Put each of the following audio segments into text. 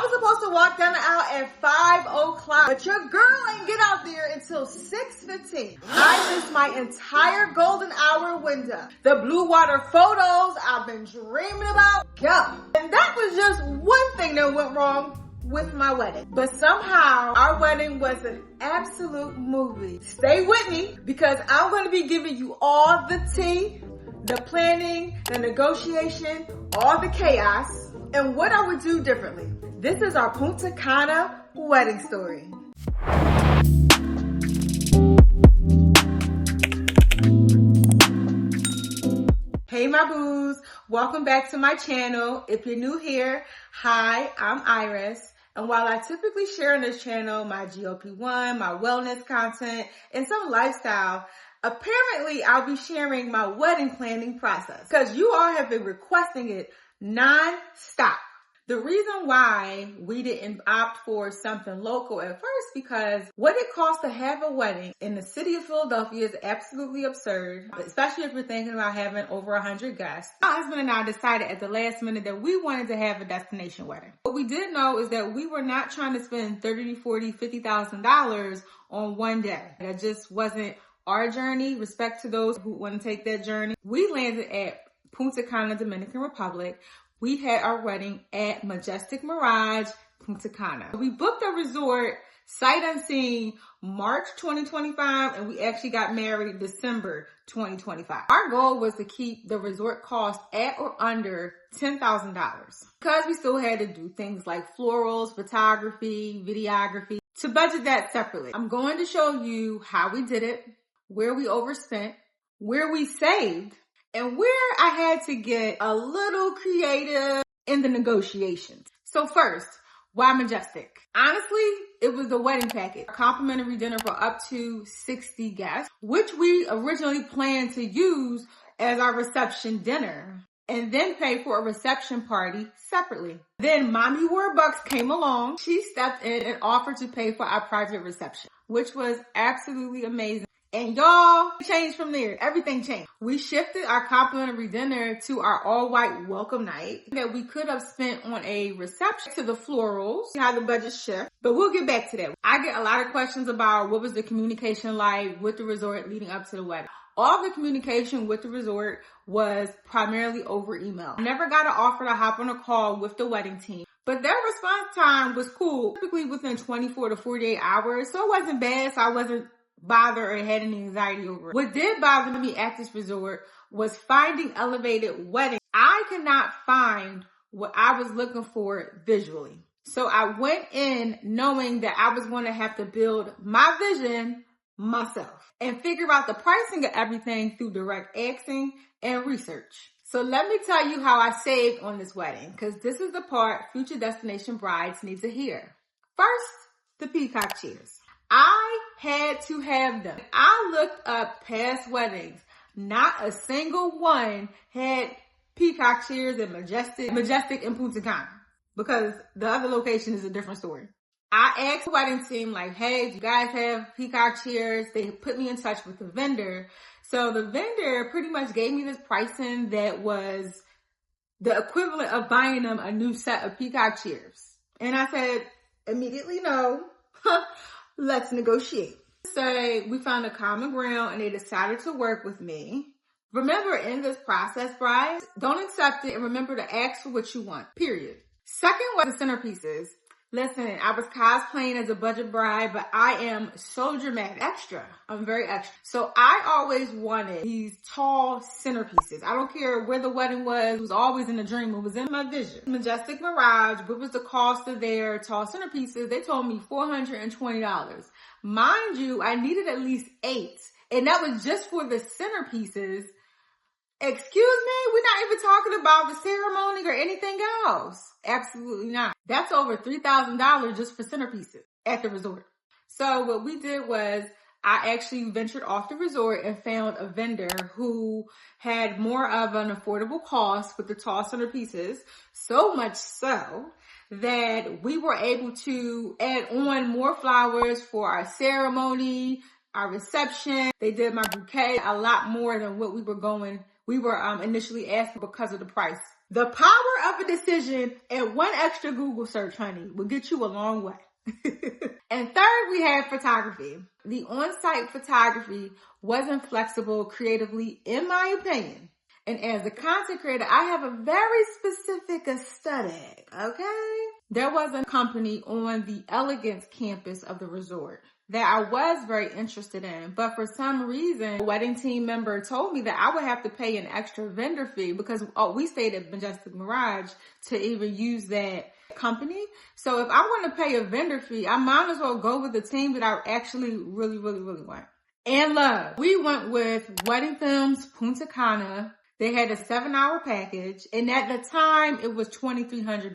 was supposed to walk down the aisle at 5 o'clock, but your girl ain't get out there until 6:15. I missed my entire golden hour window. The blue water photos I've been dreaming about, go. And that was just one thing that went wrong with my wedding. But somehow our wedding was an absolute movie. Stay with me because I'm going to be giving you all the tea, the planning, the negotiation, all the chaos, and what I would do differently. This is our Punta Cana wedding story. Hey my boos, welcome back to my channel. If you're new here, hi, I'm Iris. And while I typically share on this channel my GLP-1, my wellness content, and some lifestyle, apparently I'll be sharing my wedding planning process because you all have been requesting it non-stop. The reason why we didn't opt for something local at first because what it costs to have a wedding in the city of Philadelphia is absolutely absurd, especially if you're thinking about having over 100 guests. My husband and I decided at the last minute that we wanted to have a destination wedding. What we did know is that we were not trying to spend $30,000, $40,000, $50,000 on one day. That just wasn't our journey. Respect to those who want to take that journey. We landed at Punta Cana, Dominican Republic. We had our wedding at Majestic Mirage Punta Cana. We booked a resort sight unseen March 2025 and we actually got married December 2025. Our goal was to keep the resort cost at or under $10,000 because we still had to do things like florals, photography, videography to budget that separately. I'm going to show you how we did it, where we overspent, where we saved, and where I had to get a little creative in the negotiations. So first, why Majestic? Honestly, it was the wedding package. A complimentary dinner for up to 60 guests, which we originally planned to use as our reception dinner and then pay for a reception party separately. Then Mommy Warbucks came along. She stepped in and offered to pay for our private reception, which was absolutely amazing. And y'all, changed from there. Everything changed. We shifted our complimentary dinner to our all-white welcome night that we could have spent on a reception to the florals, how the budget shift. But we'll get back to that. I get a lot of questions about what was the communication like with the resort leading up to the wedding. All the communication with the resort was primarily over email. I never got an offer to hop on a call with the wedding team, but their response time was cool, typically within 24 to 48 hours. So it wasn't bad, so I wasn't bothered or had any anxiety over it. What did bother me at this resort was finding elevated weddings. I could not find what I was looking for visually. So I went in knowing that I was going to have to build my vision myself and figure out the pricing of everything through direct asking and research. So let me tell you how I saved on this wedding because this is the part future destination brides need to hear. First, the peacock chairs. I had to have them. I looked up past weddings. Not a single one had peacock chairs in Majestic in Punta Cana because the other location is a different story. I asked the wedding team like, hey, do you guys have peacock chairs? They put me in touch with the vendor. So the vendor pretty much gave me this pricing that was the equivalent of buying them a new set of peacock chairs. And I said, immediately no. Let's negotiate. So we found a common ground and they decided to work with me. Remember, in this process, brides, don't accept it and remember to ask for what you want, period. Second was the centerpieces. Listen, I was cosplaying as a budget bride, but I am so dramatic. Extra. I'm very extra. So I always wanted these tall centerpieces. I don't care where the wedding was. It was always in a dream. It was in my vision. Majestic Mirage, what was the cost of their tall centerpieces? They told me $420. Mind you, I needed at least 8. And that was just for the centerpieces. Excuse me? We're not even talking about the ceremony or anything else. Absolutely not. That's over $3,000 just for centerpieces at the resort. So what we did was I actually ventured off the resort and found a vendor who had more of an affordable cost with the tall centerpieces. So much so that we were able to add on more flowers for our ceremony, our reception. They did my bouquet a lot more than what we were initially asking because of the price The power of a decision and one extra Google search, honey, will get you a long way. And third, we have photography. The on-site photography wasn't flexible creatively, in my opinion. And as a content creator, I have a very specific aesthetic, okay? There was a company on the Elegance campus of the resort that I was very interested in, but for some reason, a wedding team member told me that I would have to pay an extra vendor fee because we stayed at Majestic Mirage to even use that company. So if I'm going to pay a vendor fee, I might as well go with the team that I actually really want and love. We went with Wedding Films Punta Cana. They had a 7-hour package, and at the time, it was $2,300.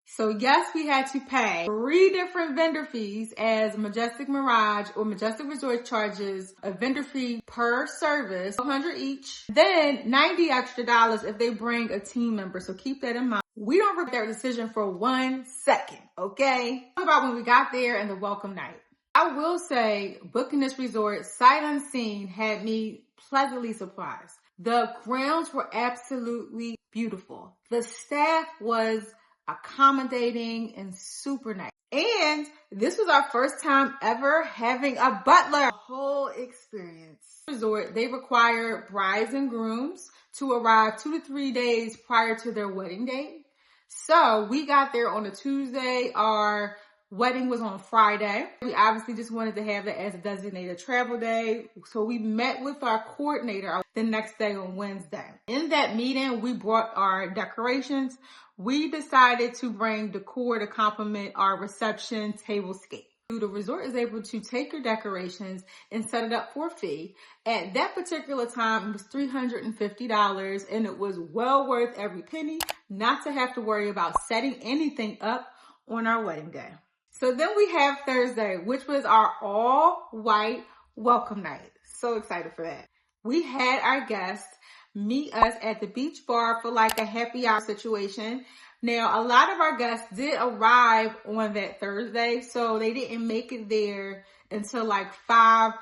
So yes, we had to pay 3 different vendor fees as Majestic Mirage or Majestic Resort charges a vendor fee per service, $100 each, then $90 extra if they bring a team member. So keep that in mind. We don't regret their decision for 1 second, okay? Talk about when we got there and the welcome night. I will say booking this resort sight unseen had me pleasantly surprised. The grounds were absolutely beautiful. The staff was accommodating and super nice. And this was our first time ever having a butler. Whole experience. Resort, they require brides and grooms to arrive 2 to 3 days prior to their wedding date. So we got there on a Tuesday. Our wedding was on Friday. We obviously just wanted to have that as a designated travel day. So we met with our coordinator the next day on Wednesday. In that meeting, we brought our decorations. We decided to bring decor to complement our reception tablescape. The resort is able to take your decorations and set it up for a fee. At that particular time, it was $350, and it was well worth every penny not to have to worry about setting anything up on our wedding day. So then we have Thursday, which was our all-white welcome night. So excited for that. We had our guests meet us at the beach bar for like a happy hour situation. Now, a lot of our guests did arrive on that Thursday, so they didn't make it there until like 5.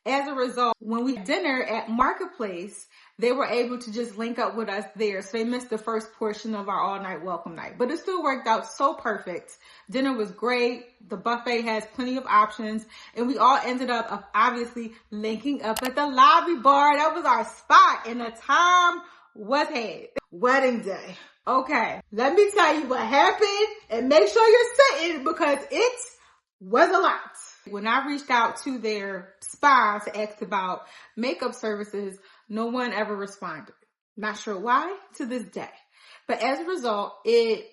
As a result, when we had dinner at Marketplace, they were able to just link up with us there. So they missed the first portion of our all-night welcome night. But it still worked out so perfect. Dinner was great. The buffet has plenty of options. And we all ended up obviously linking up at the lobby bar. That was our spot. And the time was had. Wedding day. Okay, let me tell you what happened. And make sure you're sitting because it was a lot. When I reached out to their spa to ask about makeup services, no one ever responded. Not sure why to this day. But as a result, it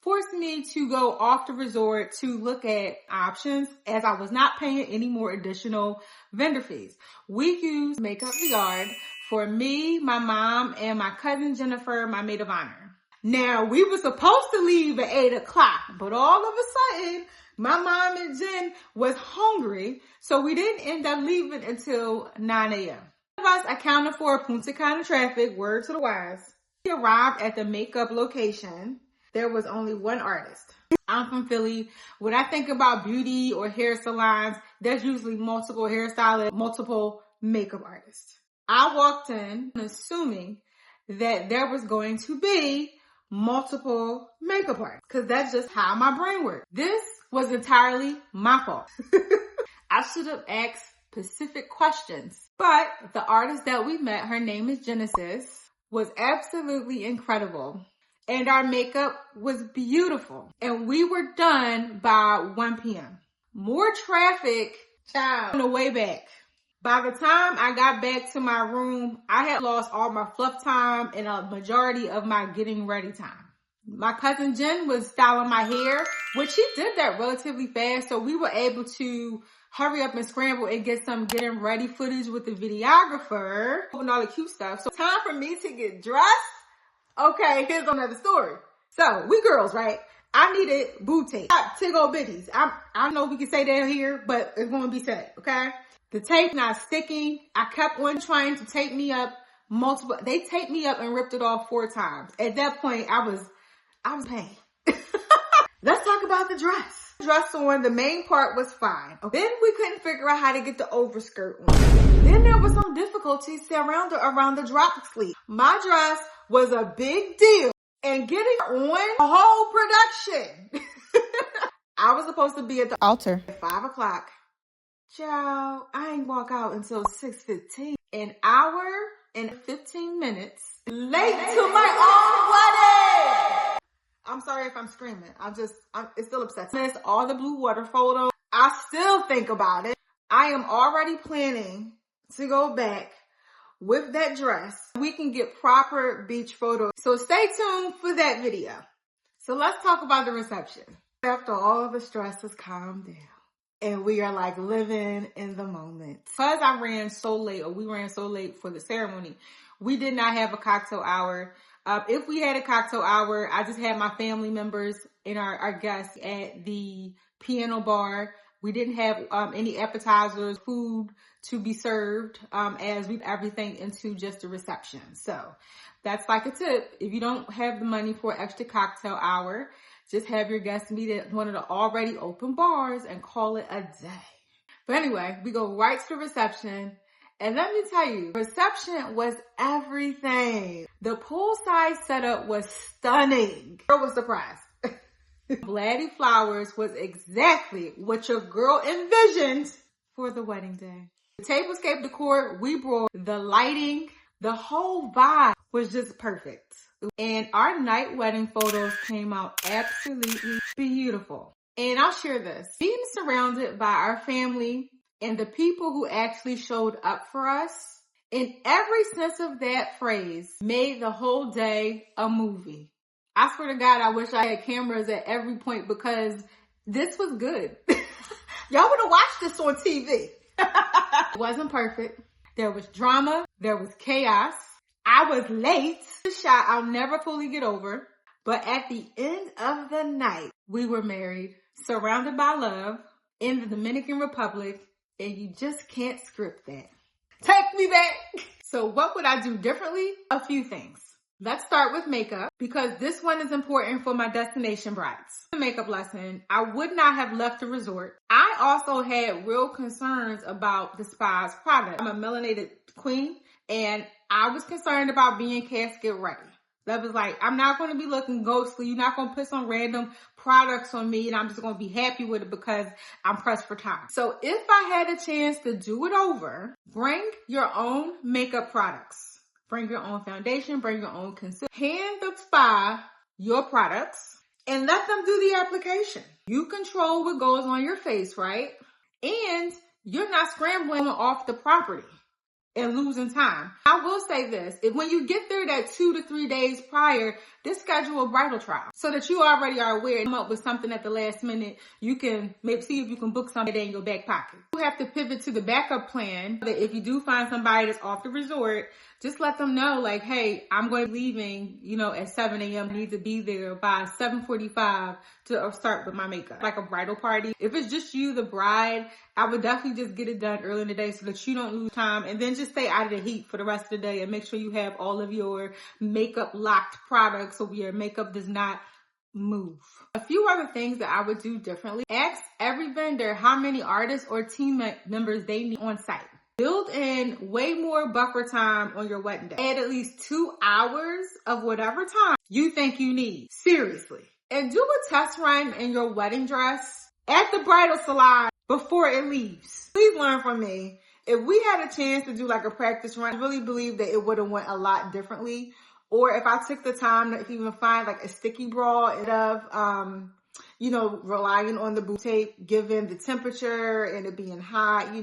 forced me to go off the resort to look at options as I was not paying any more additional vendor fees. We used Makeup Yard for me, my mom, and my cousin Jennifer, my maid of honor. Now, we were supposed to leave at 8 o'clock, but all of a sudden, my mom and Jen was hungry, so we didn't end up leaving until 9 a.m. Of us accounted for Punta Cana traffic, word to the wise. We arrived at the makeup location. There was only one artist. I'm from Philly. When I think about beauty or hair salons, there's usually multiple hairstylists, multiple makeup artists. I walked in assuming that there was going to be multiple makeup artists because that's just how my brain works. This was entirely my fault. I should have asked specific questions. But the artist that we met, her name is Genesis, was absolutely incredible. And our makeup was beautiful. And we were done by 1 p.m. More traffic on the way back. By the time I got back to my room, I had lost all my fluff time and a majority of my getting ready time. My cousin Jen was styling my hair, which she did that relatively fast. So we were able to hurry up and scramble and get some getting ready footage with the videographer and all the cute stuff. So time for me to get dressed. Okay, here's another story. So we girls, right? I needed boob tape. Tig old bitties. I don't know if we can say that here, but it's going to be said, okay? The tape not sticking. I kept on trying to tape me up multiple. They taped me up and ripped it off 4 times. At that point, I was paying. Let's talk about the dress. Dress on, the main part was fine. Then we couldn't figure out how to get the overskirt on. Then there was some difficulties around the drop sleeve. My dress was a big deal. And getting on the whole production. I was supposed to be at the altar at 5 o'clock. Child, I ain't walk out until 6:15. An hour and 15 minutes late to my own wedding. I'm sorry if I'm screaming. It still upsets me. All the blue water photos, I still think about it. I am already planning to go back with that dress. We can get proper beach photos. So stay tuned for that video. So let's talk about the reception. After all the stress has calmed down and we are like living in the moment. Because we ran so late for the ceremony, we did not have a cocktail hour. If we had a cocktail hour, I just had my family members and our guests at the piano bar. We didn't have any appetizers, food to be served as we everything into just a reception. So that's like a tip. If you don't have the money for an extra cocktail hour, just have your guests meet at one of the already open bars and call it a day. But anyway, we go right to the reception. And let me tell you, reception was everything. The poolside setup was stunning. I was surprised. Vladdy Flowers was exactly what your girl envisioned for the wedding day. The tablescape decor, we brought the lighting, the whole vibe was just perfect. And our night wedding photos came out absolutely beautiful. And I'll share this. Being surrounded by our family and the people who actually showed up for us, in every sense of that phrase, made the whole day a movie. I swear to God, I wish I had cameras at every point because this was good. Y'all would have watched this on TV. It wasn't perfect. There was drama. There was chaos. I was late. The shot I'll never fully get over. But at the end of the night, we were married, surrounded by love, in the Dominican Republic, and you just can't script that. Take me back. So what would I do differently? A few things. Let's start with makeup because this one is important for my destination brides. The makeup lesson, I would not have left the resort. I also had real concerns about the spa's product. I'm a melanated queen and I was concerned about being casket ready. That was like, I'm not going to be looking ghostly. You're not going to put some random products on me and I'm just going to be happy with it because I'm pressed for time. So if I had a chance to do it over, bring your own makeup products. Bring your own foundation, bring your own concealer. Hand the spa your products and let them do the application. You control what goes on your face, right? And you're not scrambling off the property and losing time. I will say this, if when you get there that 2 to 3 days prior, just schedule a bridal trial so that you already are aware. Come up with something at the last minute, you can maybe see if you can book something in your back pocket. You have to pivot to the backup plan that if you do find somebody that's off the resort, just let them know like, hey, I'm going to be leaving, at 7 a.m. I need to be there by 7:45 to start with my makeup. Like a bridal party. If it's just you, the bride, I would definitely just get it done early in the day so that you don't lose time and then just stay out of the heat for the rest of the day and make sure you have all of your makeup locked products so your makeup does not move. A few other things that I would do differently. Ask every vendor how many artists or team members they need on site. Build in way more buffer time on your wedding day. Add at least 2 hours of whatever time you think you need. Seriously. And do a test run in your wedding dress at the bridal salon before it leaves. Please learn from me. If we had a chance to do like a practice run, I really believe that it would have went a lot differently. Or if I took the time to even find like a sticky bra instead of, relying on the boot tape, given the temperature and it being hot,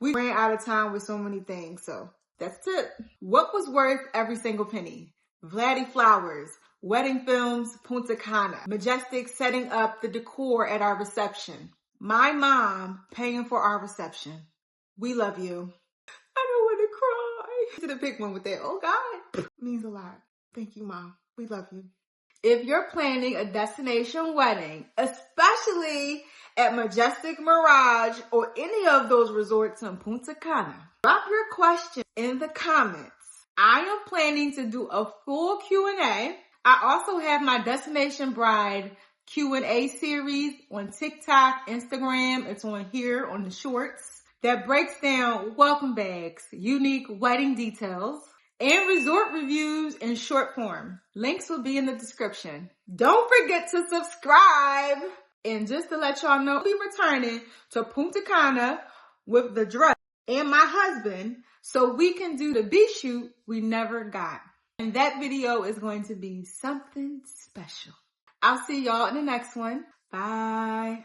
we ran out of time with so many things. So that's it. What was worth every single penny? Vladdy Flowers, wedding films, Punta Cana, Majestic setting up the decor at our reception, my mom paying for our reception. We love you. I don't want to cry. Should have picked one with that. Oh God, it means a lot. Thank you, Mom. We love you. If you're planning a destination wedding, especially at Majestic Mirage or any of those resorts in Punta Cana, drop your question in the comments. I am planning to do a full Q&A. I also have my Destination Bride Q&A series on TikTok, Instagram. It's on here on the shorts that breaks down welcome bags, unique wedding details, and resort reviews in short form. Links will be in the description. Don't forget to subscribe. And just to let y'all know, I'll be returning to Punta Cana with the dress and my husband so we can do the beach shoot we never got. And that video is going to be something special. I'll see y'all in the next one. Bye.